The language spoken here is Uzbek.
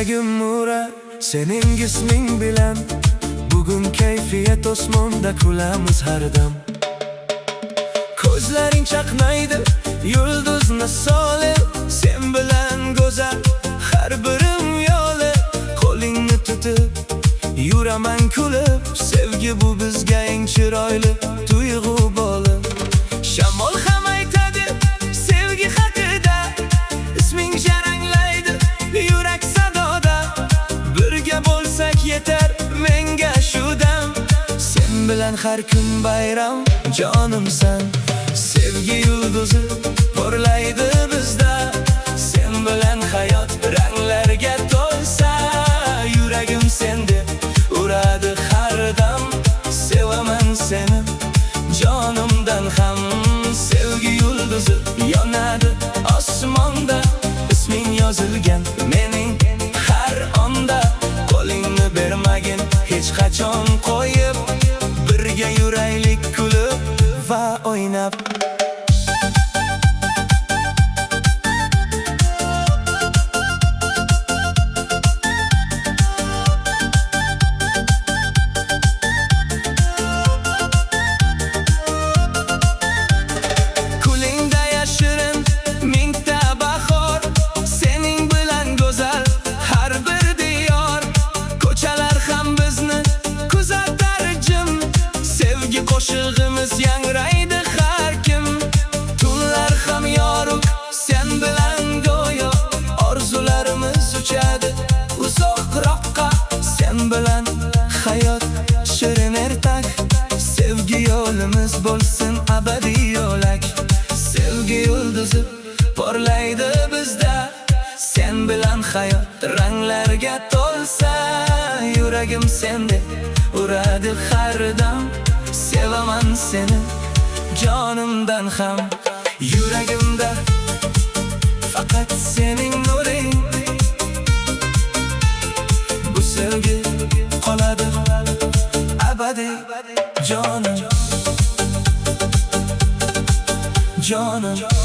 Yuragim urar sening isming bilan. Bugun kayfiyat osmonda kulamiz har dam. Ko'zlaring chaqnaydi yulduzna solib, sen bilan go'zal har birim yo'li. Qo'lingni tutib yuraman kulib, sevgi bu bizga eng chiroyli tuyg'u bo'lib. Shamol ham aytadi sevgi haqida, isming jaranglaydi yurak sadoda. Birga bo'lsak yetar menga shu dam, sen bilan har kun bayram jonimsan. Sevgi yulduzi porlaydi bizda, sen bilan hayot ranglarga to'lsa. Yuragim sende uradi har dam, sevaman seni jonimdan ham. Sevgi yulduzi yonadi osmonda, isming yozilgan mening har onda. Qo'lingni bermagin hech qachon qo'yib, birga yuraylik kulib va o'ynab. Qo'shig'imiz yangraydi har kim, tunlar ham yorug' sen bilan go'yo. Orzularimiz uchadi uzoqroqqa, sen bilan hayot shirin ertak. Sevgi yo'limiz bo'lsin abadiy yo'lak. Sevgi yulduzi porlaydi bizda, sen bilan hayot ranglarga to'lsa. Yuragim sende uradi har dam, sevaman seni jonimdan ham. Yuragimda faqat sening nuring, bu sevgi qoladi abadiy jonim, jonim.